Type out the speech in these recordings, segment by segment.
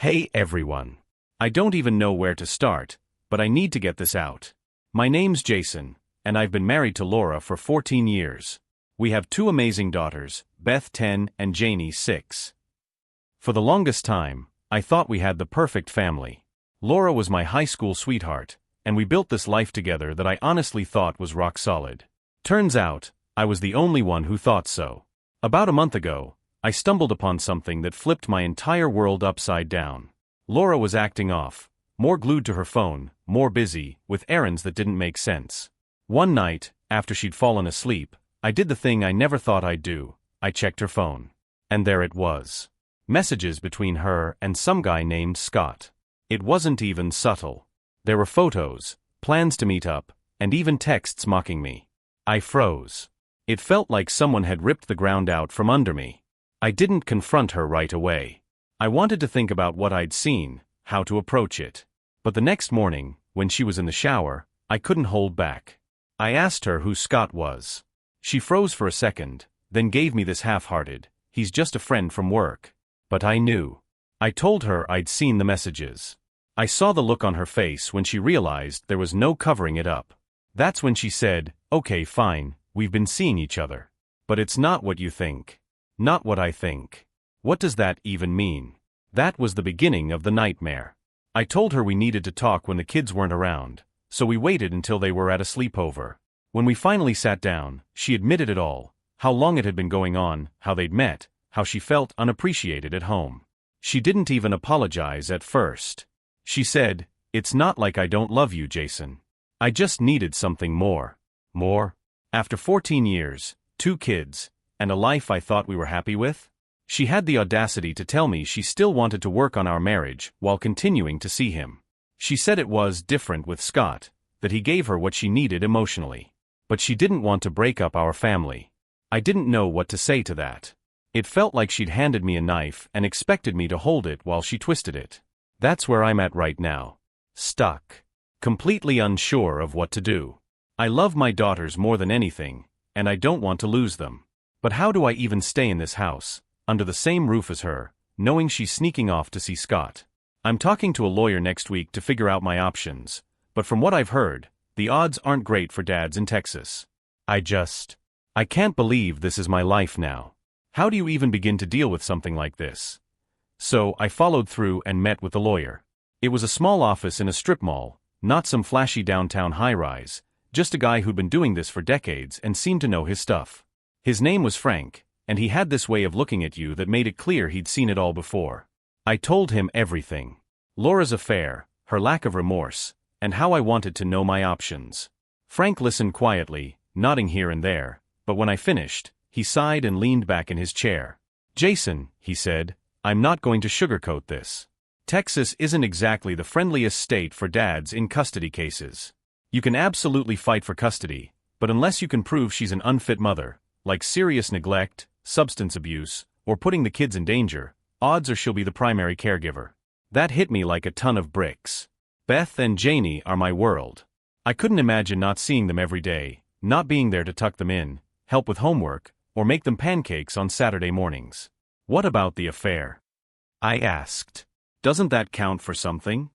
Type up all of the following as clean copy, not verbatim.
Hey everyone. I don't even know where to start, but I need to get this out. My name's Jason, and I've been married to Laura for 14 years. We have two amazing daughters, Beth 10 and Janie 6. For the longest time, I thought we had the perfect family. Laura was my high school sweetheart, and we built this life together that I honestly thought was rock solid. Turns out, I was the only one who thought so. About a month ago, I stumbled upon something that flipped my entire world upside down. Laura was acting off, more glued to her phone, more busy, with errands that didn't make sense. One night, after she'd fallen asleep, I did the thing I never thought I'd do. I checked her phone. And there it was. Messages between her and some guy named Scott. It wasn't even subtle. There were photos, plans to meet up, and even texts mocking me. I froze. It felt like someone had ripped the ground out from under me. I didn't confront her right away. I wanted to think about what I'd seen, how to approach it. But the next morning, when she was in the shower, I couldn't hold back. I asked her who Scott was. She froze for a second, then gave me this half-hearted, "He's just a friend from work." But I knew. I told her I'd seen the messages. I saw the look on her face when she realized there was no covering it up. That's when she said, "Okay, fine, we've been seeing each other. But it's not what you think. Not what I think." What does that even mean? That was the beginning of the nightmare. I told her we needed to talk when the kids weren't around, so we waited until they were at a sleepover. When we finally sat down, she admitted it all, how long it had been going on, how they'd met, how she felt unappreciated at home. She didn't even apologize at first. She said, "It's not like I don't love you, Jason. I just needed something more." More? After 14 years, 2 kids, and a life I thought we were happy with? She had the audacity to tell me she still wanted to work on our marriage while continuing to see him. She said it was different with Scott, that he gave her what she needed emotionally. But she didn't want to break up our family. I didn't know what to say to that. It felt like she'd handed me a knife and expected me to hold it while she twisted it. That's where I'm at right now. Stuck. Completely unsure of what to do. I love my daughters more than anything, and I don't want to lose them. But how do I even stay in this house, under the same roof as her, knowing she's sneaking off to see Scott? I'm talking to a lawyer next week to figure out my options, but from what I've heard, the odds aren't great for dads in Texas. I can't believe this is my life now. How do you even begin to deal with something like this? So I followed through and met with the lawyer. It was a small office in a strip mall, not some flashy downtown high-rise, just a guy who'd been doing this for decades and seemed to know his stuff. His name was Frank, and he had this way of looking at you that made it clear he'd seen it all before. I told him everything. Laura's affair, her lack of remorse, and how I wanted to know my options. Frank listened quietly, nodding here and there, but when I finished, he sighed and leaned back in his chair. "Jason," he said, "I'm not going to sugarcoat this. Texas isn't exactly the friendliest state for dads in custody cases. You can absolutely fight for custody, but unless you can prove she's an unfit mother, like serious neglect, substance abuse, or putting the kids in danger, odds are she'll be the primary caregiver." That hit me like a ton of bricks. Beth and Janie are my world. I couldn't imagine not seeing them every day, not being there to tuck them in, help with homework, or make them pancakes on Saturday mornings. "What about the affair?" I asked. "Doesn't that count for something?"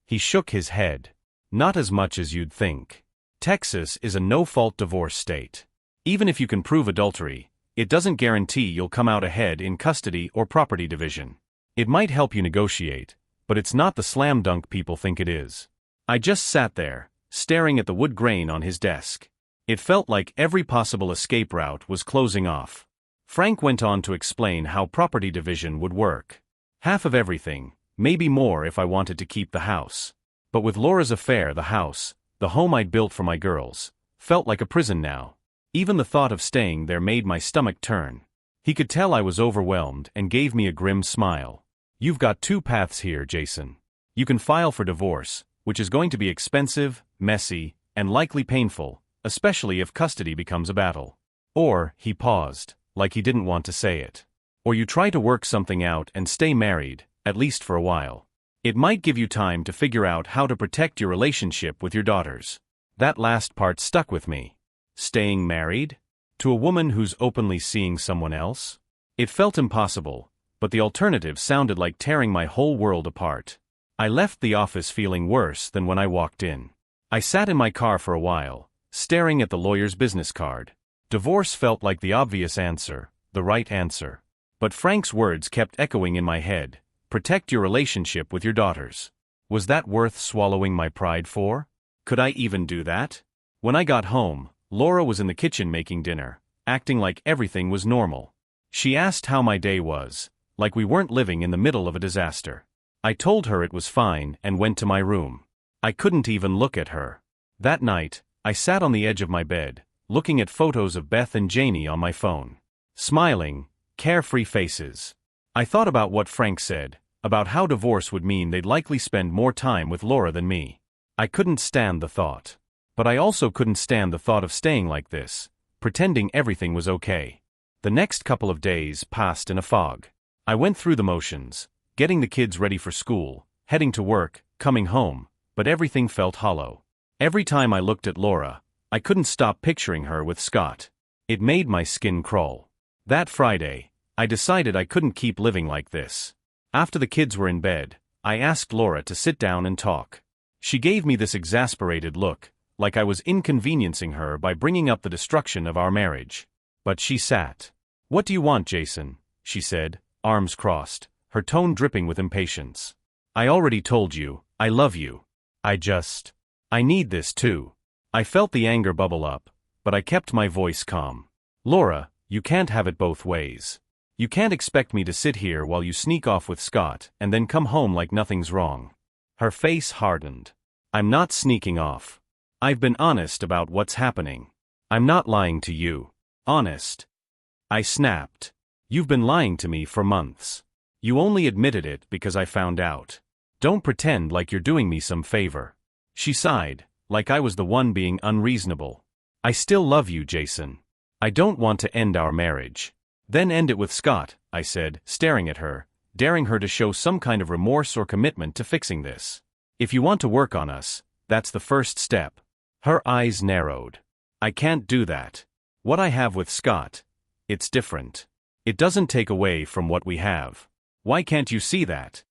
He shook his head. "Not as much as you'd think. Texas is a no-fault divorce state. Even if you can prove adultery, it doesn't guarantee you'll come out ahead in custody or property division. It might help you negotiate, but it's not the slam dunk people think it is." I just sat there, staring at the wood grain on his desk. It felt like every possible escape route was closing off. Frank went on to explain how property division would work. Half of everything, maybe more if I wanted to keep the house. But with Laura's affair, the home I'd built for my girls, felt like a prison now. Even the thought of staying there made my stomach turn. He could tell I was overwhelmed and gave me a grim smile. "You've got 2 paths here, Jason. You can file for divorce, which is going to be expensive, messy, and likely painful, especially if custody becomes a battle. Or," he paused, like he didn't want to say it, "or you try to work something out and stay married, at least for a while. It might give you time to figure out how to protect your relationship with your daughters." That last part stuck with me. Staying married? To a woman who's openly seeing someone else? It felt impossible, but the alternative sounded like tearing my whole world apart. I left the office feeling worse than when I walked in. I sat in my car for a while, staring at the lawyer's business card. Divorce felt like the obvious answer, the right answer. But Frank's words kept echoing in my head. Protect your relationship with your daughters. Was that worth swallowing my pride for? Could I even do that? When I got home, Laura was in the kitchen making dinner, acting like everything was normal. She asked how my day was, like we weren't living in the middle of a disaster. I told her it was fine and went to my room. I couldn't even look at her. That night, I sat on the edge of my bed, looking at photos of Beth and Janie on my phone. Smiling, carefree faces. I thought about what Frank said, about how divorce would mean they'd likely spend more time with Laura than me. I couldn't stand the thought. But I also couldn't stand the thought of staying like this, pretending everything was okay. The next couple of days passed in a fog. I went through the motions, getting the kids ready for school, heading to work, coming home, but everything felt hollow. Every time I looked at Laura, I couldn't stop picturing her with Scott. It made my skin crawl. That Friday, I decided I couldn't keep living like this. After the kids were in bed, I asked Laura to sit down and talk. She gave me this exasperated look, like I was inconveniencing her by bringing up the destruction of our marriage. But she sat. "What do you want, Jason?" she said, arms crossed, her tone dripping with impatience. "I already told you, I love you. I need this too." I felt the anger bubble up, but I kept my voice calm. "Laura, you can't have it both ways. You can't expect me to sit here while you sneak off with Scott and then come home like nothing's wrong." Her face hardened. "I'm not sneaking off. I've been honest about what's happening. I'm not lying to you." "Honest?" I snapped. "You've been lying to me for months. You only admitted it because I found out. Don't pretend like you're doing me some favor." She sighed, like I was the one being unreasonable. "I still love you, Jason. I don't want to end our marriage." "Then end it with Scott," I said, staring at her, daring her to show some kind of remorse or commitment to fixing this. "If you want to work on us, that's the first step." Her eyes narrowed. "I can't do that. What I have with Scott, it's different. It doesn't take away from what we have. Why can't you see that?"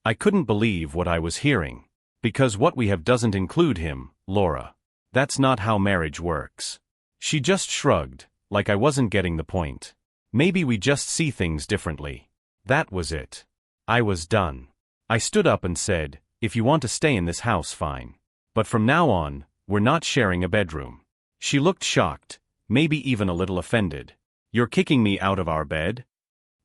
I couldn't believe what I was hearing. "Because what we have doesn't include him, Laura. That's not how marriage works." She just shrugged, like I wasn't getting the point. Maybe we just see things differently. That was it. I was done. I stood up and said, "If you want to stay in this house, fine. But from now on, we're not sharing a bedroom." She looked shocked, maybe even a little offended. "You're kicking me out of our bed?"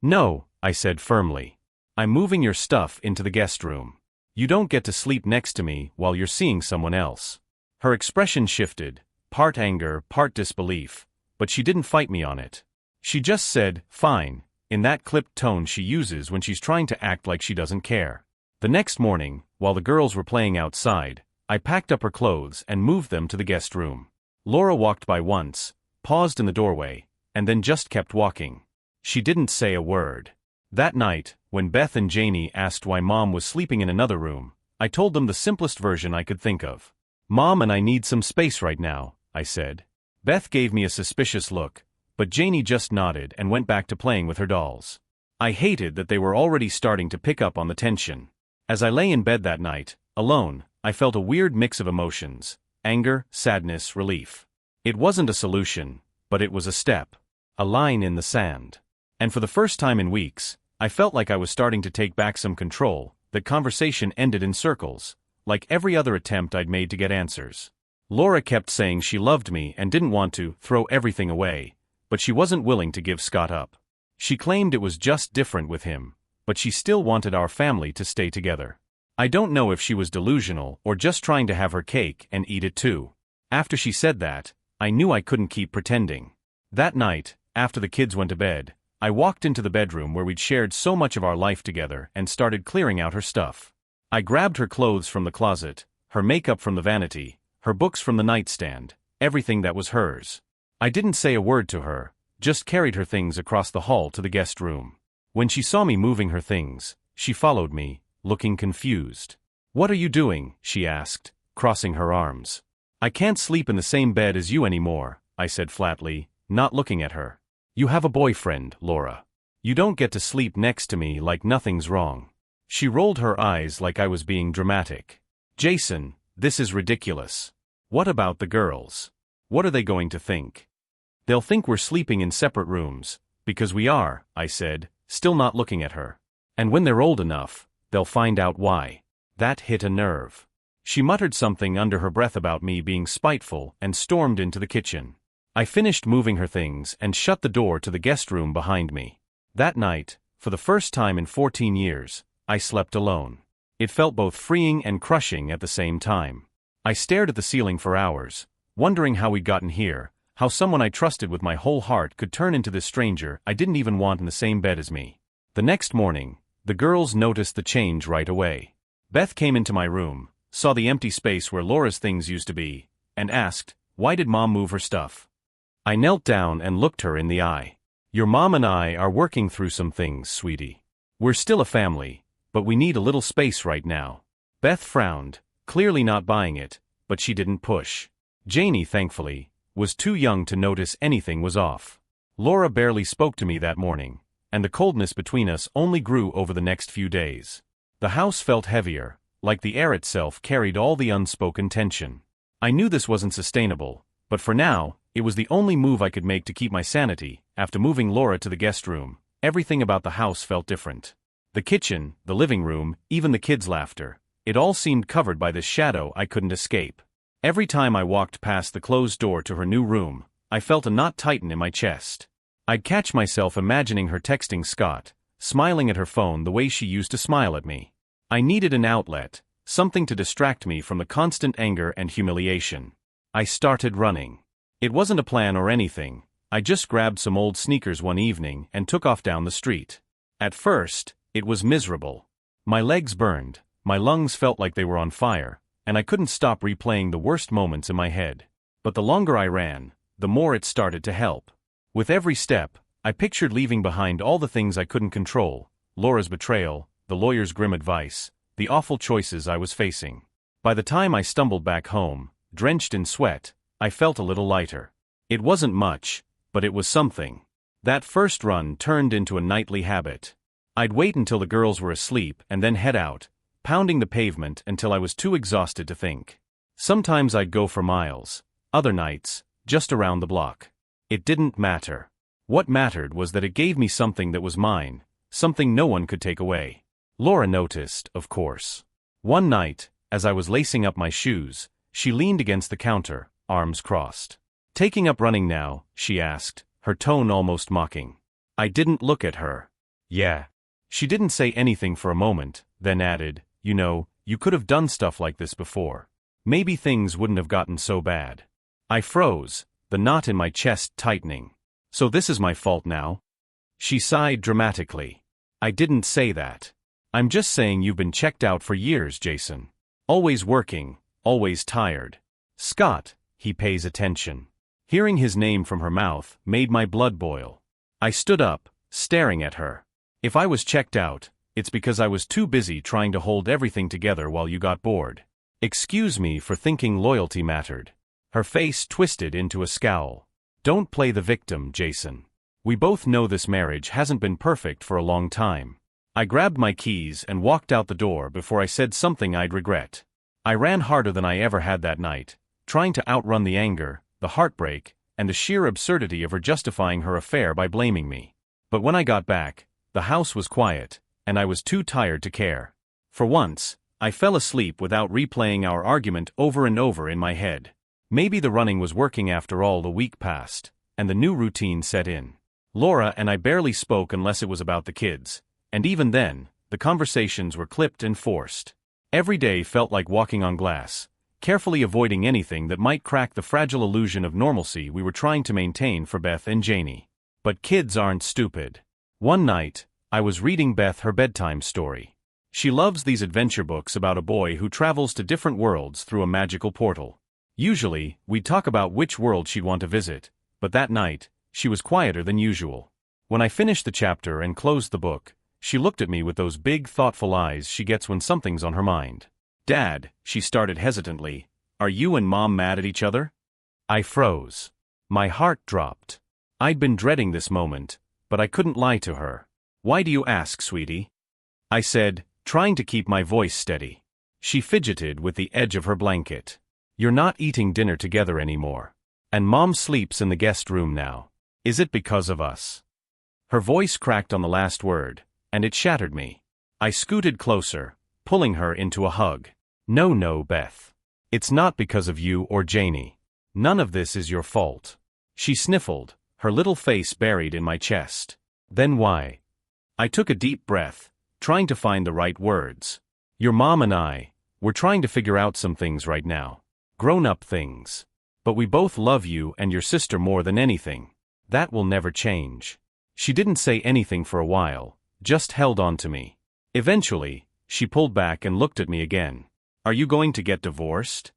"No," I said firmly. "I'm moving your stuff into the guest room. You don't get to sleep next to me while you're seeing someone else." Her expression shifted, part anger, part disbelief, but she didn't fight me on it. She just said, "Fine," in that clipped tone she uses when she's trying to act like she doesn't care. The next morning, while the girls were playing outside, I packed up her clothes and moved them to the guest room. Laura walked by once, paused in the doorway, and then just kept walking. She didn't say a word. That night, when Beth and Janie asked why Mom was sleeping in another room, I told them the simplest version I could think of. "Mom and I need some space right now," I said. Beth gave me a suspicious look, but Janie just nodded and went back to playing with her dolls. I hated that they were already starting to pick up on the tension. As I lay in bed that night, alone, I felt a weird mix of emotions: anger, sadness, relief. It wasn't a solution, but it was a step. A line in the sand. And for the first time in weeks, I felt like I was starting to take back some control. The conversation ended in circles, like every other attempt I'd made to get answers. Laura kept saying she loved me and didn't want to throw everything away, but she wasn't willing to give Scott up. She claimed it was just different with him, but she still wanted our family to stay together. I don't know if she was delusional or just trying to have her cake and eat it too. After she said that, I knew I couldn't keep pretending. That night, after the kids went to bed, I walked into the bedroom where we'd shared so much of our life together and started clearing out her stuff. I grabbed her clothes from the closet, her makeup from the vanity, her books from the nightstand, everything that was hers. I didn't say a word to her, just carried her things across the hall to the guest room. When she saw me moving her things, she followed me, looking confused. "What are you doing?" she asked, crossing her arms. "I can't sleep in the same bed as you anymore," I said flatly, not looking at her. "You have a boyfriend, Laura. You don't get to sleep next to me like nothing's wrong. She rolled her eyes like I was being dramatic. Jason, this is ridiculous. What about the girls? What are they going to think? They'll think we're sleeping in separate rooms, because we are, I said, still not looking at her. And when they're old enough, they'll find out why. That hit a nerve. She muttered something under her breath about me being spiteful and stormed into the kitchen. I finished moving her things and shut the door to the guest room behind me. That night, for the first time in 14 years, I slept alone. It felt both freeing and crushing at the same time. I stared at the ceiling for hours, wondering how we'd gotten here, how someone I trusted with my whole heart could turn into this stranger I didn't even want in the same bed as me. The next morning, the girls noticed the change right away. Beth came into my room, saw the empty space where Laura's things used to be, and asked, "Why did Mom move her stuff?" I knelt down and looked her in the eye. "Your mom and I are working through some things, sweetie. We're still a family, but we need a little space right now." Beth frowned, clearly not buying it, but she didn't push. Janie, thankfully, was too young to notice anything was off. Laura barely spoke to me that morning, and the coldness between us only grew over the next few days. The house felt heavier, like the air itself carried all the unspoken tension. I knew this wasn't sustainable, but for now, it was the only move I could make to keep my sanity. After moving Laura to the guest room, everything about the house felt different. The kitchen, the living room, even the kids' laughter, it all seemed covered by this shadow I couldn't escape. Every time I walked past the closed door to her new room, I felt a knot tighten in my chest. I'd catch myself imagining her texting Scott, smiling at her phone the way she used to smile at me. I needed an outlet, something to distract me from the constant anger and humiliation. I started running. It wasn't a plan or anything. I just grabbed some old sneakers one evening and took off down the street. At first, it was miserable. My legs burned, my lungs felt like they were on fire, and I couldn't stop replaying the worst moments in my head. But the longer I ran, the more it started to help. With every step, I pictured leaving behind all the things I couldn't control: Laura's betrayal, the lawyer's grim advice, the awful choices I was facing. By the time I stumbled back home, drenched in sweat, I felt a little lighter. It wasn't much, but it was something. That first run turned into a nightly habit. I'd wait until the girls were asleep and then head out, pounding the pavement until I was too exhausted to think. Sometimes I'd go for miles, other nights, just around the block. It didn't matter. What mattered was that it gave me something that was mine, something no one could take away. Laura noticed, of course. One night, as I was lacing up my shoes, she leaned against the counter, arms crossed. "Taking up running now?" she asked, her tone almost mocking. I didn't look at her. "Yeah." She didn't say anything for a moment, then added, "You know, you could have done stuff like this before. Maybe things wouldn't have gotten so bad." I froze, the knot in my chest tightening. "So this is my fault now?" She sighed dramatically. "I didn't say that. I'm just saying you've been checked out for years, Jason. Always working, always tired. Scott, he pays attention." Hearing his name from her mouth made my blood boil. I stood up, staring at her. "If I was checked out, it's because I was too busy trying to hold everything together while you got bored. Excuse me for thinking loyalty mattered." Her face twisted into a scowl. "Don't play the victim, Jason. We both know this marriage hasn't been perfect for a long time." I grabbed my keys and walked out the door before I said something I'd regret. I ran harder than I ever had that night, trying to outrun the anger, the heartbreak, and the sheer absurdity of her justifying her affair by blaming me. But when I got back, the house was quiet, and I was too tired to care. For once, I fell asleep without replaying our argument over and over in my head. Maybe the running was working after all. The week passed, and the new routine set in. Laura and I barely spoke unless it was about the kids, and even then, the conversations were clipped and forced. Every day felt like walking on glass, carefully avoiding anything that might crack the fragile illusion of normalcy we were trying to maintain for Beth and Janie. But kids aren't stupid. One night, I was reading Beth her bedtime story. She loves these adventure books about a boy who travels to different worlds through a magical portal. Usually, we'd talk about which world she'd want to visit, but that night, she was quieter than usual. When I finished the chapter and closed the book, she looked at me with those big, thoughtful eyes she gets when something's on her mind. "Dad," she started hesitantly, "are you and Mom mad at each other?" I froze. My heart dropped. I'd been dreading this moment, but I couldn't lie to her. Why do you ask, sweetie? I said, trying to keep my voice steady. She fidgeted with the edge of her blanket. You're not eating dinner together anymore. And Mom sleeps in the guest room now. Is it because of us? Her voice cracked on the last word, and it shattered me. I scooted closer, pulling her into a hug. No, Beth. It's not because of you or Janie. None of this is your fault. She sniffled, her little face buried in my chest. Then why? I took a deep breath, trying to find the right words. Your mom and we're trying to figure out some things right now. Grown-up things. But we both love you and your sister more than anything. That will never change. She didn't say anything for a while, just held on to me. Eventually, she pulled back and looked at me again. Are you going to get divorced?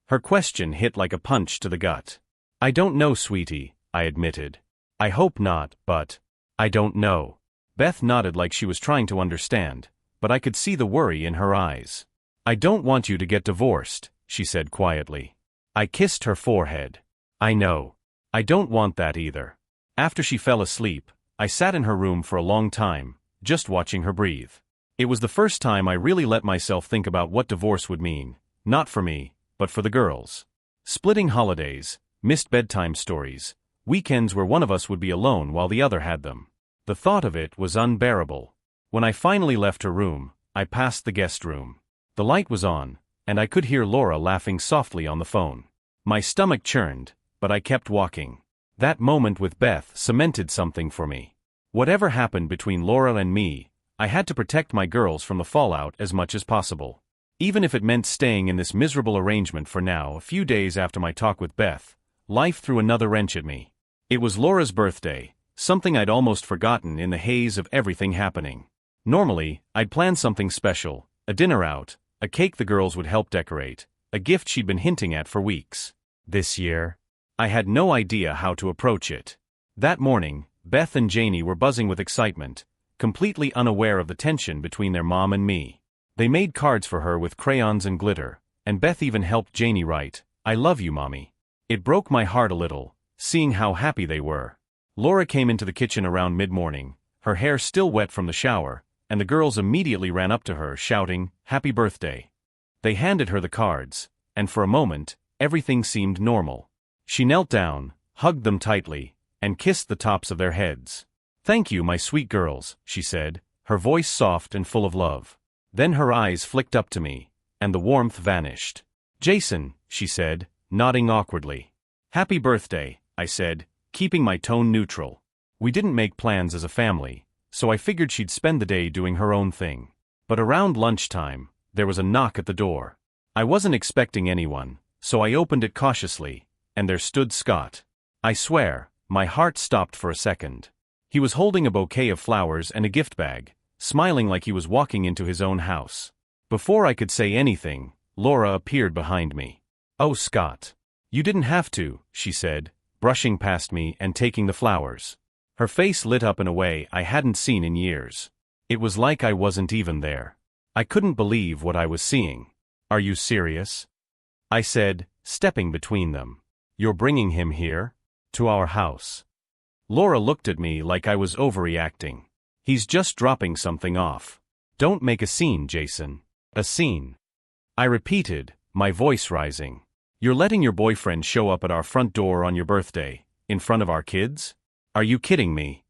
Her question hit like a punch to the gut. I don't know, sweetie, I admitted. I hope not, but I don't know. Beth nodded like she was trying to understand, but I could see the worry in her eyes. I don't want you to get divorced, she said quietly. I kissed her forehead. I know. I don't want that either. After she fell asleep, I sat in her room for a long time, just watching her breathe. It was the first time I really let myself think about what divorce would mean, not for me, but for the girls. Splitting holidays, missed bedtime stories, weekends where one of us would be alone while the other had them. The thought of it was unbearable. When I finally left her room, I passed the guest room. The light was on, and I could hear Laura laughing softly on the phone. My stomach churned, but I kept walking. That moment with Beth cemented something for me. Whatever happened between Laura and me, I had to protect my girls from the fallout as much as possible. Even if it meant staying in this miserable arrangement for now. A few days after my talk with Beth, life threw another wrench at me. It was Laura's birthday, something I'd almost forgotten in the haze of everything happening. Normally, I'd plan something special, a dinner out, a cake the girls would help decorate, a gift she'd been hinting at for weeks. This year, I had no idea how to approach it. That morning, Beth and Janie were buzzing with excitement, completely unaware of the tension between their mom and me. They made cards for her with crayons and glitter, and Beth even helped Janie write, "I love you, Mommy." It broke my heart a little, seeing how happy they were. Laura came into the kitchen around mid-morning, her hair still wet from the shower, and the girls immediately ran up to her shouting, "Happy birthday." They handed her the cards, and for a moment, everything seemed normal. She knelt down, hugged them tightly, and kissed the tops of their heads. "Thank you, my sweet girls," she said, her voice soft and full of love. Then her eyes flicked up to me, and the warmth vanished. "Jason," she said, nodding awkwardly. "Happy birthday," I said, keeping my tone neutral. We didn't make plans as a family, so I figured she'd spend the day doing her own thing. But around lunchtime, there was a knock at the door. I wasn't expecting anyone, so I opened it cautiously, and there stood Scott. I swear, my heart stopped for a second. He was holding a bouquet of flowers and a gift bag, smiling like he was walking into his own house. Before I could say anything, Laura appeared behind me. "Oh, Scott. You didn't have to," she said, brushing past me and taking the flowers. Her face lit up in a way I hadn't seen in years. It was like I wasn't even there. I couldn't believe what I was seeing. "Are you serious?" I said, stepping between them. "You're bringing him here? To our house?" Laura looked at me like I was overreacting. "He's just dropping something off. Don't make a scene, Jason." "A scene?" I repeated, my voice rising. "You're letting your boyfriend show up at our front door on your birthday, in front of our kids? Are you kidding me?"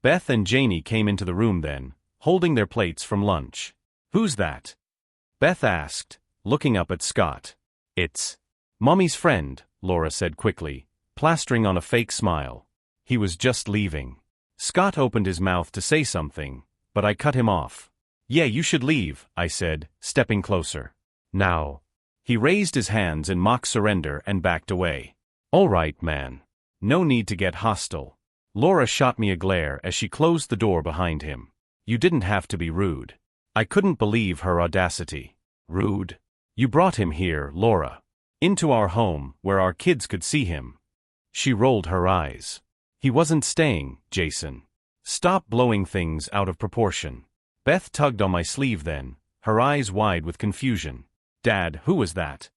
Beth and Janie came into the room then, holding their plates from lunch. "Who's that?" Beth asked, looking up at Scott. "It's Mommy's friend," Laura said quickly, plastering on a fake smile. "He was just leaving." Scott opened his mouth to say something, but I cut him off. "Yeah, you should leave," I said, stepping closer. "Now." He raised his hands in mock surrender and backed away. "All right, man. No need to get hostile." Laura shot me a glare as she closed the door behind him. "You didn't have to be rude." I couldn't believe her audacity. "Rude? You brought him here, Laura. Into our home, where our kids could see him." She rolled her eyes. "He wasn't staying, Jason. Stop blowing things out of proportion." Beth tugged on my sleeve then, her eyes wide with confusion. "Dad, who was that?"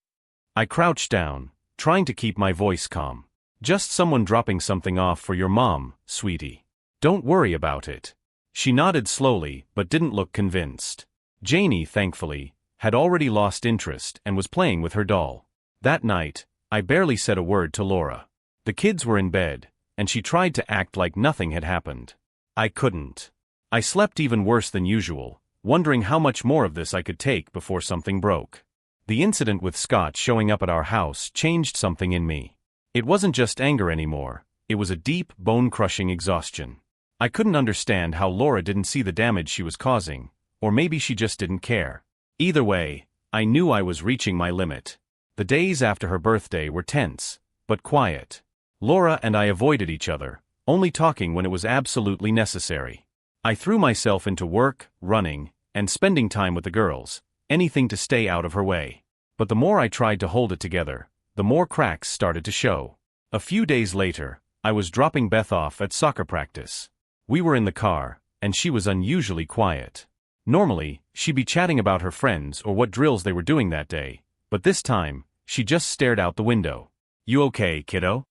I crouched down, trying to keep my voice calm. "Just someone dropping something off for your mom, sweetie. Don't worry about it." She nodded slowly, but didn't look convinced. Janie, thankfully, had already lost interest and was playing with her doll. That night, I barely said a word to Laura. The kids were in bed, and she tried to act like nothing had happened. I couldn't. I slept even worse than usual, wondering how much more of this I could take before something broke. The incident with Scott showing up at our house changed something in me. It wasn't just anger anymore, it was a deep, bone-crushing exhaustion. I couldn't understand how Laura didn't see the damage she was causing, or maybe she just didn't care. Either way, I knew I was reaching my limit. The days after her birthday were tense, but quiet. Laura and I avoided each other, only talking when it was absolutely necessary. I threw myself into work, running, and spending time with the girls, anything to stay out of her way. But the more I tried to hold it together, the more cracks started to show. A few days later, I was dropping Beth off at soccer practice. We were in the car, and she was unusually quiet. Normally, she'd be chatting about her friends or what drills they were doing that day, but this time, she just stared out the window. "You okay, kiddo?"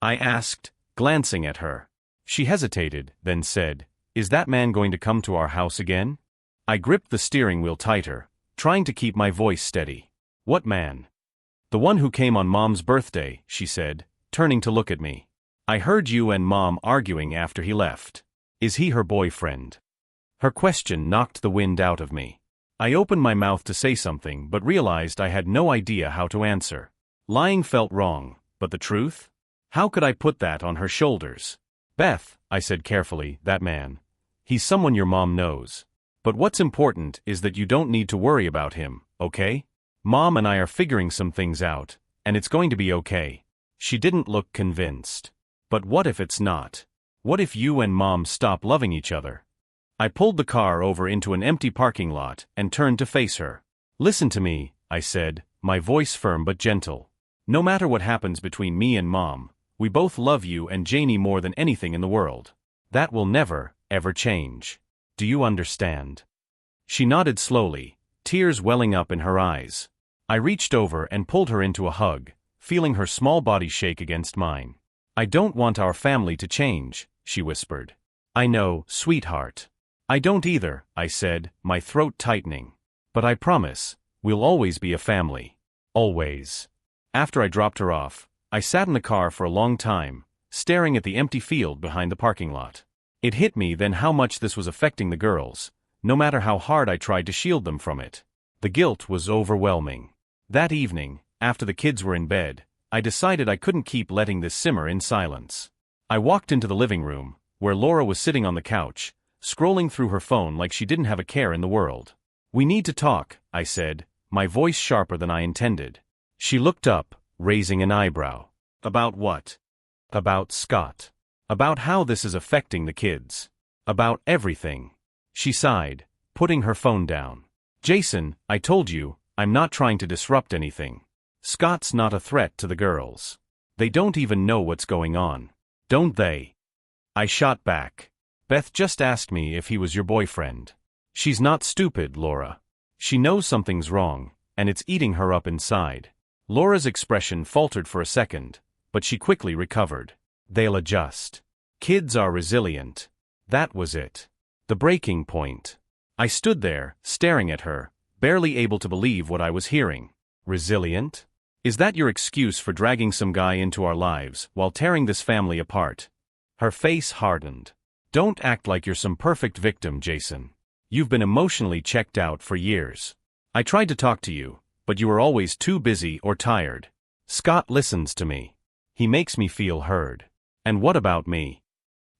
I asked, glancing at her. She hesitated, then said, "Is that man going to come to our house again?" I gripped the steering wheel tighter, trying to keep my voice steady. "What man?" "The one who came on Mom's birthday," she said, turning to look at me. "I heard you and Mom arguing after he left. Is he her boyfriend?" Her question knocked the wind out of me. I opened my mouth to say something but realized I had no idea how to answer. Lying felt wrong, but the truth? How could I put that on her shoulders? "Beth," I said carefully, "that man. He's someone your mom knows. But what's important is that you don't need to worry about him, okay? Mom and I are figuring some things out, and it's going to be okay." She didn't look convinced. "But what if it's not? What if you and Mom stop loving each other?" I pulled the car over into an empty parking lot and turned to face her. "Listen to me," I said, my voice firm but gentle. "No matter what happens between me and Mom, we both love you and Janie more than anything in the world. That will never, ever change. Do you understand?" She nodded slowly, tears welling up in her eyes. I reached over and pulled her into a hug, feeling her small body shake against mine. "I don't want our family to change," she whispered. "I know, sweetheart." "I don't either," I said, my throat tightening. "But I promise, we'll always be a family. Always." After I dropped her off, I sat in the car for a long time, staring at the empty field behind the parking lot. It hit me then how much this was affecting the girls, no matter how hard I tried to shield them from it. The guilt was overwhelming. That evening, after the kids were in bed, I decided I couldn't keep letting this simmer in silence. I walked into the living room, where Laura was sitting on the couch, scrolling through her phone like she didn't have a care in the world. "We need to talk," I said, my voice sharper than I intended. She looked up, raising an eyebrow. "About what?" "About Scott. About how this is affecting the kids. About everything." She sighed, putting her phone down. "Jason, I told you, I'm not trying to disrupt anything. Scott's not a threat to the girls. They don't even know what's going on. Don't they?" I shot back. "Beth just asked me if he was your boyfriend. She's not stupid, Laura. She knows something's wrong, and it's eating her up inside." Laura's expression faltered for a second, but she quickly recovered. "They'll adjust. Kids are resilient." That was it. The breaking point. I stood there, staring at her, barely able to believe what I was hearing. "Resilient? Is that your excuse for dragging some guy into our lives while tearing this family apart?" Her face hardened. "Don't act like you're some perfect victim, Jason. You've been emotionally checked out for years. I tried to talk to you, but you were always too busy or tired. Scott listens to me. He makes me feel heard. And what about me?"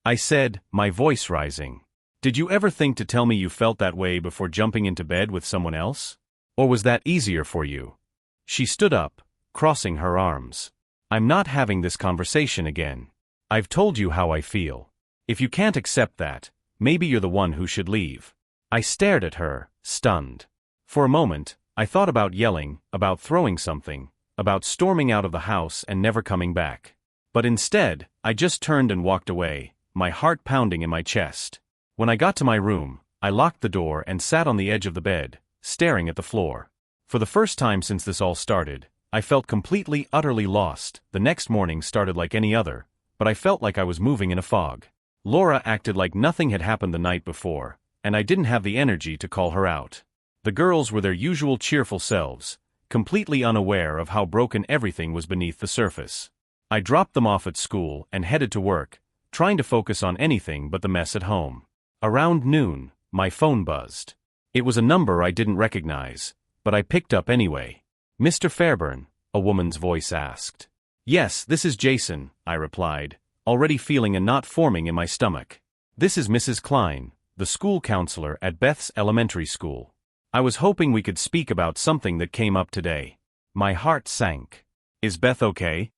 I said, my voice rising. "Did you ever think to tell me you felt that way before jumping into bed with someone else? Or was that easier for you?" She stood up, crossing her arms. "I'm not having this conversation again. I've told you how I feel. If you can't accept that, maybe you're the one who should leave." I stared at her, stunned. For a moment, I thought about yelling, about throwing something, about storming out of the house and never coming back. But instead, I just turned and walked away, my heart pounding in my chest. When I got to my room, I locked the door and sat on the edge of the bed, staring at the floor. For the first time since this all started, I felt completely, utterly lost. The next morning started like any other, but I felt like I was moving in a fog. Laura acted like nothing had happened the night before, and I didn't have the energy to call her out. The girls were their usual cheerful selves, completely unaware of how broken everything was beneath the surface. I dropped them off at school and headed to work, trying to focus on anything but the mess at home. Around noon, my phone buzzed. It was a number I didn't recognize, but I picked up anyway. "Mr. Fairburn?" a woman's voice asked. "Yes, this is Jason," I replied, already feeling a knot forming in my stomach. "This is Mrs. Klein, the school counselor at Beth's elementary school. I was hoping we could speak about something that came up today." My heart sank. "Is Beth okay?"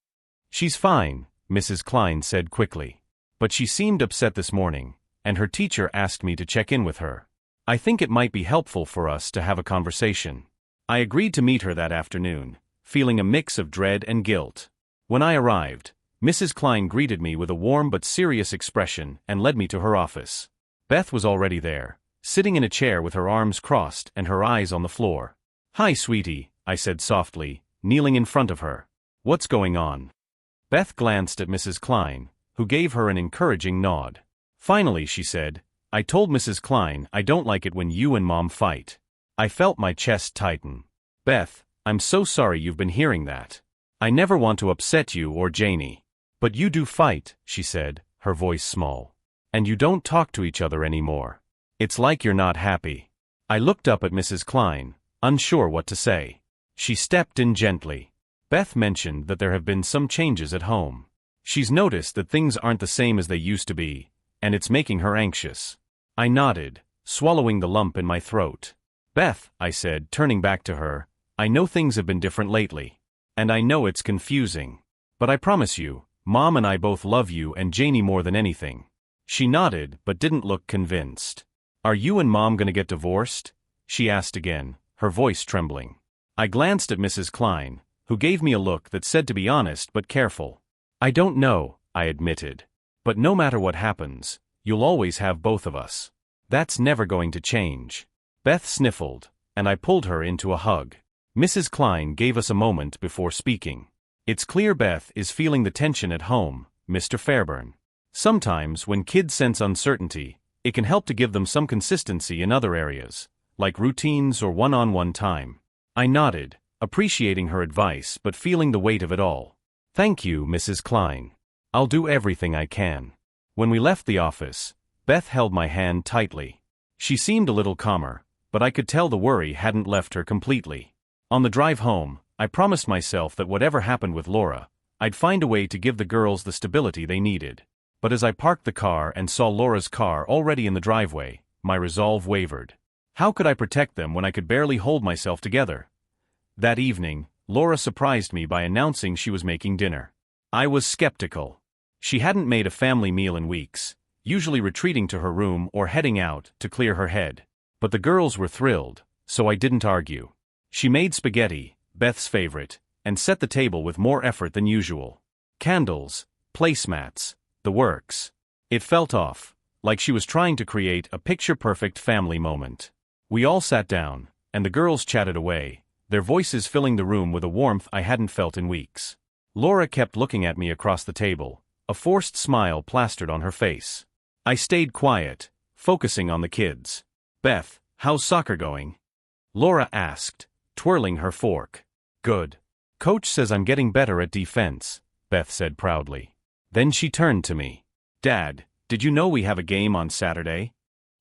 "She's fine," Mrs. Klein said quickly. "But she seemed upset this morning, and her teacher asked me to check in with her. I think it might be helpful for us to have a conversation." I agreed to meet her that afternoon, feeling a mix of dread and guilt. When I arrived, Mrs. Klein greeted me with a warm but serious expression and led me to her office. Beth was already there, sitting in a chair with her arms crossed and her eyes on the floor. "Hi, sweetie," I said softly, kneeling in front of her. "What's going on?" Beth glanced at Mrs. Klein, who gave her an encouraging nod. "Finally," she said, "I told Mrs. Klein I don't like it when you and Mom fight." I felt my chest tighten. "Beth, I'm so sorry you've been hearing that. I never want to upset you or Janie. But you do fight," she said, her voice small. "And you don't talk to each other anymore. It's like you're not happy." I looked up at Mrs. Klein, unsure what to say. She stepped in gently. "Beth mentioned that there have been some changes at home. She's noticed that things aren't the same as they used to be, and it's making her anxious." I nodded, swallowing the lump in my throat. "Beth," I said, turning back to her, "I know things have been different lately. And I know it's confusing. But I promise you, Mom and I both love you and Janie more than anything." She nodded, but didn't look convinced. "Are you and Mom gonna get divorced?" she asked again, her voice trembling. I glanced at Mrs. Klein, who gave me a look that said to be honest but careful. "I don't know," I admitted. "But no matter what happens, you'll always have both of us. That's never going to change." Beth sniffled, and I pulled her into a hug. Mrs. Klein gave us a moment before speaking. "It's clear Beth is feeling the tension at home, Mr. Fairburn. Sometimes when kids sense uncertainty, it can help to give them some consistency in other areas, like routines or one-on-one time." I nodded, appreciating her advice but feeling the weight of it all. "Thank you, Mrs. Klein. I'll do everything I can." When we left the office, Beth held my hand tightly. She seemed a little calmer, but I could tell the worry hadn't left her completely. On the drive home, I promised myself that whatever happened with Laura, I'd find a way to give the girls the stability they needed. But as I parked the car and saw Laura's car already in the driveway, my resolve wavered. How could I protect them when I could barely hold myself together? That evening, Laura surprised me by announcing she was making dinner. I was skeptical. She hadn't made a family meal in weeks, usually retreating to her room or heading out to clear her head. But the girls were thrilled, so I didn't argue. She made spaghetti, Beth's favorite, and set the table with more effort than usual. Candles, placemats, the works. It felt off, like she was trying to create a picture-perfect family moment. We all sat down, and the girls chatted away, their voices filling the room with a warmth I hadn't felt in weeks. Laura kept looking at me across the table, a forced smile plastered on her face. I stayed quiet, focusing on the kids. "Beth, how's soccer going?" Laura asked, twirling her fork. "Good. Coach says I'm getting better at defense," Beth said proudly. Then she turned to me. "Dad, did you know we have a game on Saturday?"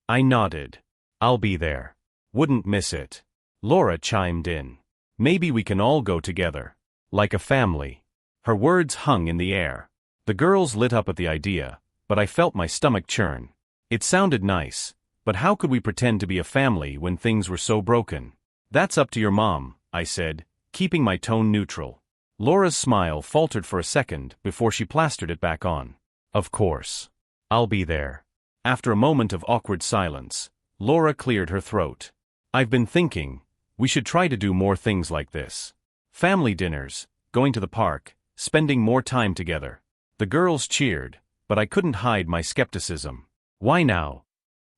I nodded. "I'll be there. Wouldn't miss it." Laura chimed in. "Maybe we can all go together. Like a family." Her words hung in the air. The girls lit up at the idea, but I felt my stomach churn. It sounded nice, but how could we pretend to be a family when things were so broken? "That's up to your mom," I said, keeping my tone neutral. Laura's smile faltered for a second before she plastered it back on. "Of course. I'll be there." After a moment of awkward silence, Laura cleared her throat. "I've been thinking, we should try to do more things like this. Family dinners, going to the park, spending more time together." The girls cheered, but I couldn't hide my skepticism. "Why now?"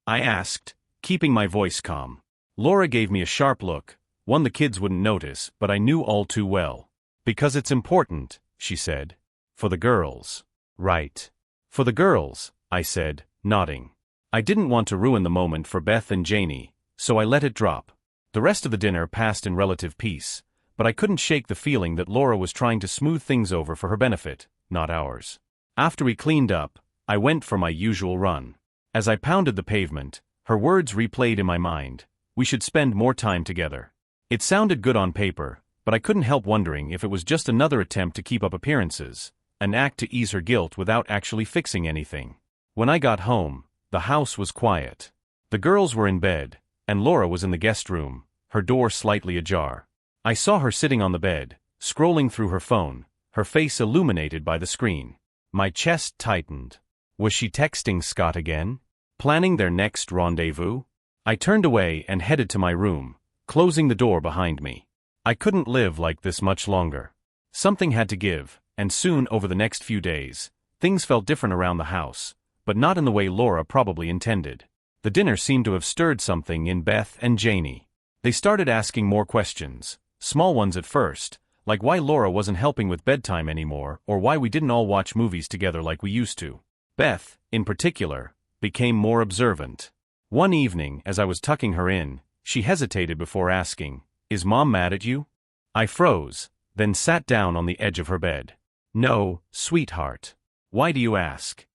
I asked, keeping my voice calm. Laura gave me a sharp look, one the kids wouldn't notice, but I knew all too well. "Because it's important," she said. "For the girls." "Right. For the girls," I said, nodding. I didn't want to ruin the moment for Beth and Janie, so I let it drop. The rest of the dinner passed in relative peace, but I couldn't shake the feeling that Laura was trying to smooth things over for her benefit, not ours. After we cleaned up, I went for my usual run. As I pounded the pavement, her words replayed in my mind. We should spend more time together. It sounded good on paper, but I couldn't help wondering if it was just another attempt to keep up appearances, an act to ease her guilt without actually fixing anything. When I got home, the house was quiet. The girls were in bed, and Laura was in the guest room, her door slightly ajar. I saw her sitting on the bed, scrolling through her phone, her face illuminated by the screen. My chest tightened. Was she texting Scott again? Planning their next rendezvous? I turned away and headed to my room, closing the door behind me. I couldn't live like this much longer. Something had to give, and soon over the next few days, things felt different around the house, but not in the way Laura probably intended. The dinner seemed to have stirred something in Beth and Janie. They started asking more questions, small ones at first, like why Laura wasn't helping with bedtime anymore or why we didn't all watch movies together like we used to. Beth, in particular, became more observant. One evening, as I was tucking her in, she hesitated before asking, "Is Mom mad at you?" I froze, then sat down on the edge of her bed. "No, sweetheart. Why do you ask?"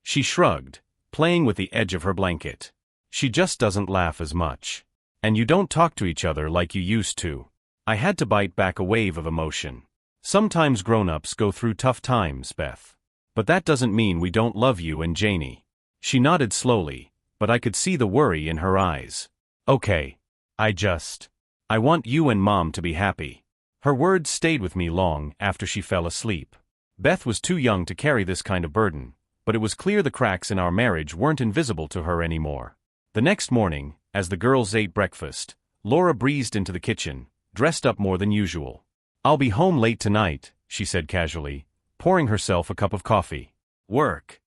She shrugged, playing with the edge of her blanket. "She just doesn't laugh as much. And you don't talk to each other like you used to." I had to bite back a wave of emotion. Sometimes grown-ups go through tough times, Beth. But that doesn't mean we don't love you and Janie. She nodded slowly, but I could see the worry in her eyes. "Okay. I want you and Mom to be happy." Her words stayed with me long after she fell asleep. Beth was too young to carry this kind of burden, but it was clear the cracks in our marriage weren't invisible to her anymore. The next morning, as the girls ate breakfast, Laura breezed into the kitchen, dressed up more than usual. "I'll be home late tonight," she said casually, pouring herself a cup of coffee. "Work?"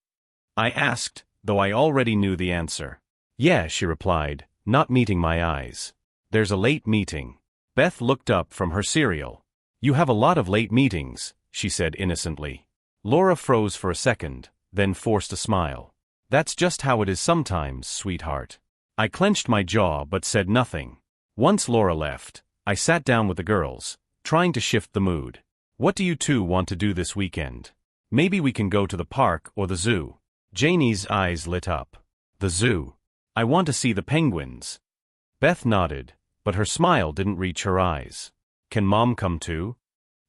I asked, though I already knew the answer. "Yeah," she replied, not meeting my eyes. "There's a late meeting." Beth looked up from her cereal. "You have a lot of late meetings," she said innocently. Laura froze for a second, then forced a smile. "That's just how it is sometimes, sweetheart." I clenched my jaw but said nothing. Once Laura left, I sat down with the girls, trying to shift the mood. "What do you two want to do this weekend? Maybe we can go to the park or the zoo." Janie's eyes lit up. "The zoo. I want to see the penguins." Beth nodded, but her smile didn't reach her eyes. "Can Mom come too?"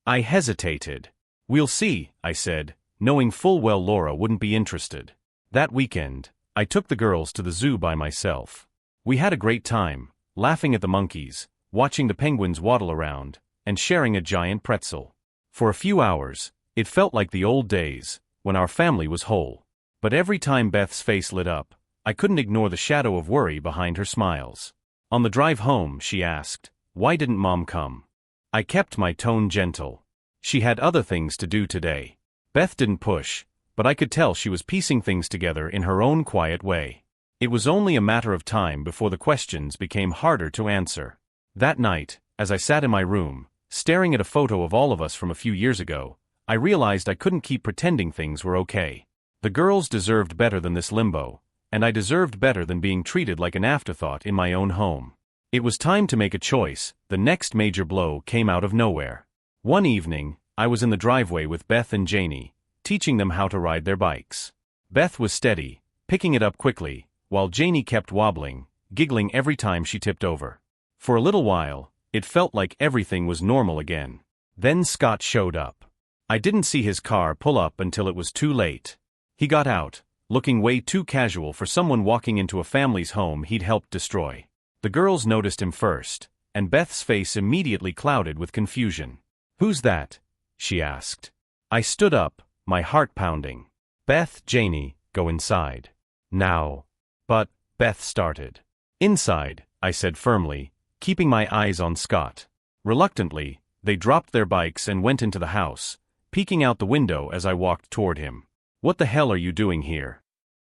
I hesitated. "We'll see," I said, knowing full well Laura wouldn't be interested. That weekend, I took the girls to the zoo by myself. We had a great time, laughing at the monkeys, watching the penguins waddle around, and sharing a giant pretzel. For a few hours, it felt like the old days, when our family was whole. But every time Beth's face lit up, I couldn't ignore the shadow of worry behind her smiles. On the drive home, she asked, "Why didn't Mom come?" I kept my tone gentle. She had other things to do today. Beth didn't push, but I could tell she was piecing things together in her own quiet way. It was only a matter of time before the questions became harder to answer. That night, as I sat in my room, staring at a photo of all of us from a few years ago, I realized I couldn't keep pretending things were okay. The girls deserved better than this limbo, and I deserved better than being treated like an afterthought in my own home. It was time to make a choice. The next major blow came out of nowhere. One evening, I was in the driveway with Beth and Janie, teaching them how to ride their bikes. Beth was steady, picking it up quickly, while Janie kept wobbling, giggling every time she tipped over. For a little while, it felt like everything was normal again. Then Scott showed up. I didn't see his car pull up until it was too late. He got out, looking way too casual for someone walking into a family's home he'd helped destroy. The girls noticed him first, and Beth's face immediately clouded with confusion. "Who's that?" she asked. I stood up, my heart pounding. "Beth, Janie, go inside. Now." "But," Beth started. "Inside," I said firmly, keeping my eyes on Scott. Reluctantly, they dropped their bikes and went into the house, peeking out the window as I walked toward him. "What the hell are you doing here?"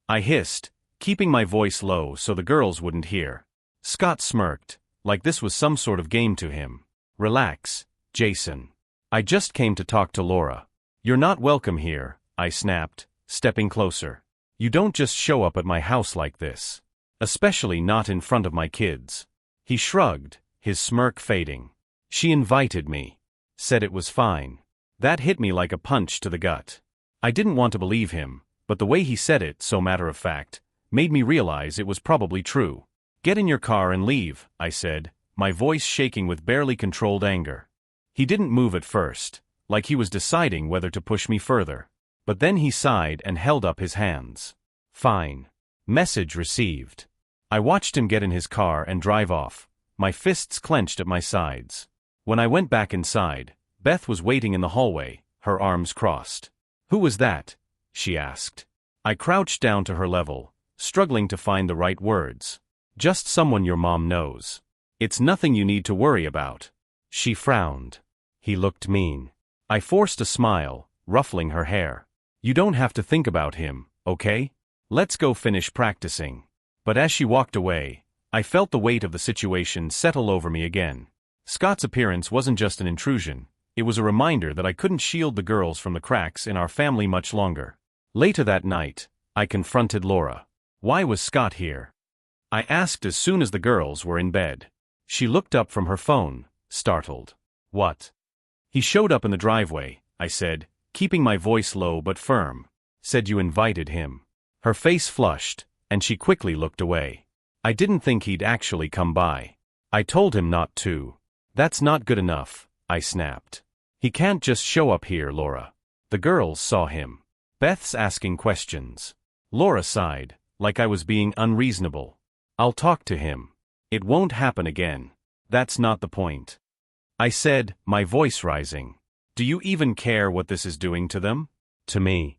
I hissed, keeping my voice low so the girls wouldn't hear. Scott smirked, like this was some sort of game to him. "Relax, Jason. I just came to talk to Laura." "You're not welcome here," I snapped, stepping closer. You don't just show up at my house like this. Especially not in front of my kids. He shrugged, his smirk fading. She invited me. Said it was fine. That hit me like a punch to the gut. I didn't want to believe him, but the way he said it, so matter of fact, made me realize it was probably true. Get in your car and leave, I said, my voice shaking with barely controlled anger. He didn't move at first, like he was deciding whether to push me further. But then he sighed and held up his hands. Fine. Message received. I watched him get in his car and drive off, my fists clenched at my sides. When I went back inside, Beth was waiting in the hallway, her arms crossed. Who was that? She asked. I crouched down to her level, struggling to find the right words. Just someone your mom knows. It's nothing you need to worry about. She frowned. He looked mean. I forced a smile, ruffling her hair. You don't have to think about him, okay? Let's go finish practicing. But as she walked away, I felt the weight of the situation settle over me again. Scott's appearance wasn't just an intrusion, it was a reminder that I couldn't shield the girls from the cracks in our family much longer. Later that night, I confronted Laura. Why was Scott here? I asked as soon as the girls were in bed. She looked up from her phone, startled. What? He showed up in the driveway, I said, keeping my voice low but firm. Said you invited him. Her face flushed, and she quickly looked away. I didn't think he'd actually come by. I told him not to. That's not good enough, I snapped. He can't just show up here, Laura. The girls saw him. Beth's asking questions. Laura sighed, like I was being unreasonable. I'll talk to him. It won't happen again. That's not the point. I said, my voice rising. Do you even care what this is doing to them? To me.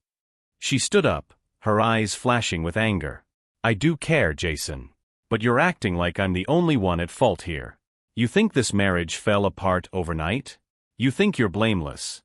She stood up, her eyes flashing with anger. I do care, Jason. But you're acting like I'm the only one at fault here. You think this marriage fell apart overnight? You think you're blameless.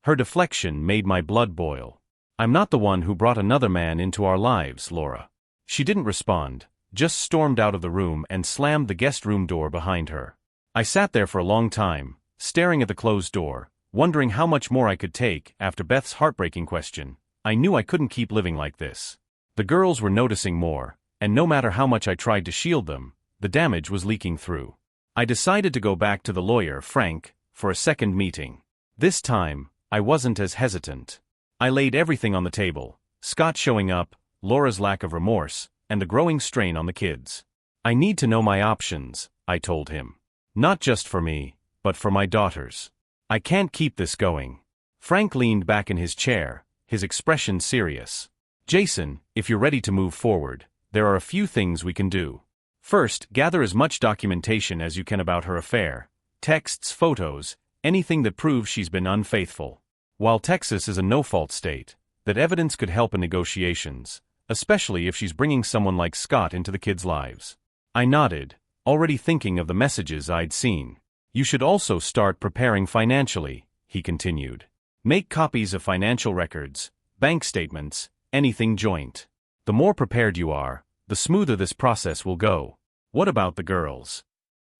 Her deflection made my blood boil. I'm not the one who brought another man into our lives, Laura. She didn't respond, just stormed out of the room and slammed the guest room door behind her. I sat there for a long time, staring at the closed door, wondering how much more I could take after Beth's heartbreaking question. I knew I couldn't keep living like this. The girls were noticing more, and no matter how much I tried to shield them, the damage was leaking through. I decided to go back to the lawyer, Frank, for a second meeting. This time, I wasn't as hesitant. I laid everything on the table, Scott showing up, Laura's lack of remorse, and the growing strain on the kids. I need to know my options, I told him. Not just for me, but for my daughters. I can't keep this going. Frank leaned back in his chair, his expression serious. Jason, if you're ready to move forward, there are a few things we can do. First, gather as much documentation as you can about her affair. Texts, photos, anything that proves she's been unfaithful. While Texas is a no-fault state, that evidence could help in negotiations, especially if she's bringing someone like Scott into the kids' lives. I nodded, already thinking of the messages I'd seen. You should also start preparing financially, he continued. Make copies of financial records, bank statements, anything joint. The more prepared you are, the smoother this process will go. What about the girls?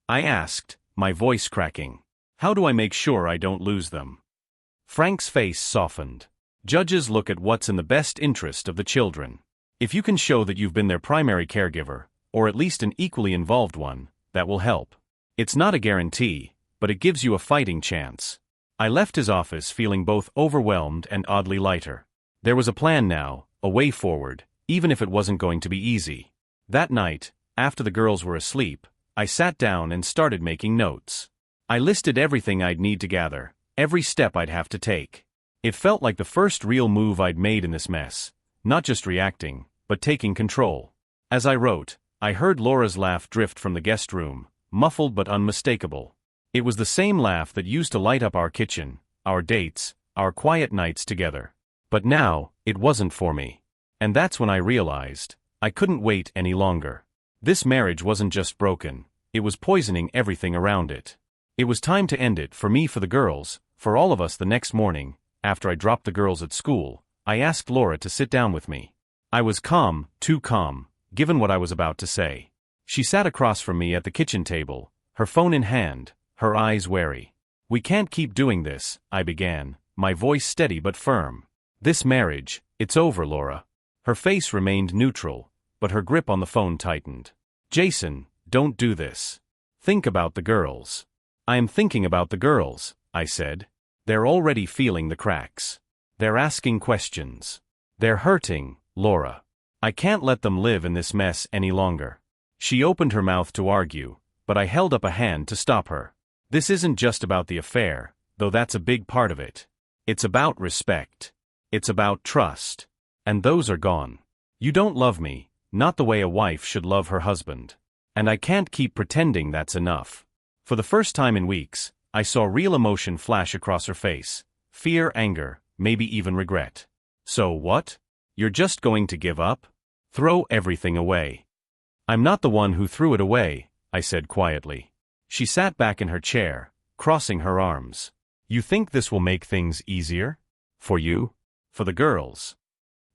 I asked, my voice cracking. How do I make sure I don't lose them? Frank's face softened. Judges look at what's in the best interest of the children. If you can show that you've been their primary caregiver, or at least an equally involved one, that will help. It's not a guarantee, but it gives you a fighting chance. I left his office feeling both overwhelmed and oddly lighter. There was a plan now, a way forward, even if it wasn't going to be easy. That night, after the girls were asleep, I sat down and started making notes. I listed everything I'd need to gather, every step I'd have to take. It felt like the first real move I'd made in this mess, not just reacting, but taking control. As I wrote, I heard Laura's laugh drift from the guest room, muffled but unmistakable. It was the same laugh that used to light up our kitchen, our dates, our quiet nights together. But now, it wasn't for me. And that's when I realized, I couldn't wait any longer. This marriage wasn't just broken, it was poisoning everything around it. It was time to end it, for me, for the girls, for all of us. The next morning, after I dropped the girls at school, I asked Laura to sit down with me. I was calm, too calm, given what I was about to say. She sat across from me at the kitchen table, her phone in hand, her eyes wary. We can't keep doing this, I began, my voice steady but firm. This marriage, it's over, Laura. Her face remained neutral, but her grip on the phone tightened. Jason, don't do this. Think about the girls. I am thinking about the girls, I said. They're already feeling the cracks. They're asking questions. They're hurting, Laura. I can't let them live in this mess any longer. She opened her mouth to argue, but I held up a hand to stop her. This isn't just about the affair, though that's a big part of it. It's about respect. It's about trust. And those are gone. You don't love me, not the way a wife should love her husband. And I can't keep pretending that's enough. For the first time in weeks, I saw real emotion flash across her face. Fear, anger, maybe even regret. So what? You're just going to give up? Throw everything away. I'm not the one who threw it away, I said quietly. She sat back in her chair, crossing her arms. You think this will make things easier? For you? For the girls?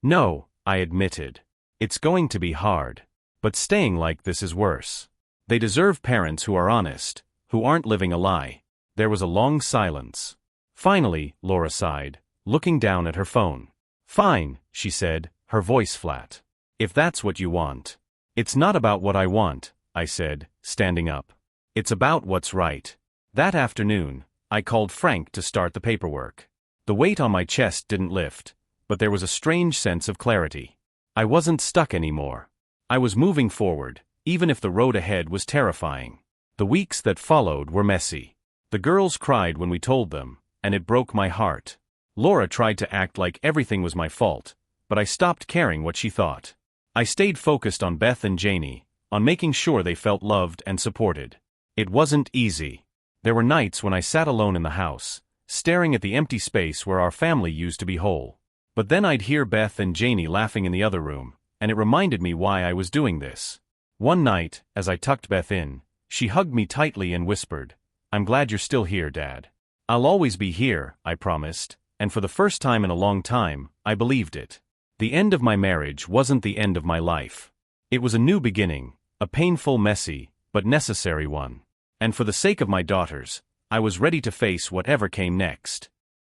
No, I admitted. It's going to be hard. But staying like this is worse. They deserve parents who are honest, who aren't living a lie. There was a long silence. Finally, Laura sighed, looking down at her phone. Fine, she said, her voice flat. If that's what you want. It's not about what I want, I said, standing up. It's about what's right. That afternoon, I called Frank to start the paperwork. The weight on my chest didn't lift, but there was a strange sense of clarity. I wasn't stuck anymore. I was moving forward, even if the road ahead was terrifying. The weeks that followed were messy. The girls cried when we told them, and it broke my heart. Laura tried to act like everything was my fault, but I stopped caring what she thought. I stayed focused on Beth and Janie, on making sure they felt loved and supported. It wasn't easy. There were nights when I sat alone in the house, staring at the empty space where our family used to be whole. But then I'd hear Beth and Janie laughing in the other room, and it reminded me why I was doing this. One night, as I tucked Beth in, she hugged me tightly and whispered, "I'm glad you're still here, Dad." "I'll always be here," I promised, and for the first time in a long time, I believed it. The end of my marriage wasn't the end of my life. It was a new beginning, a painful, messy, but necessary one. And for the sake of my daughters, I was ready to face whatever came next.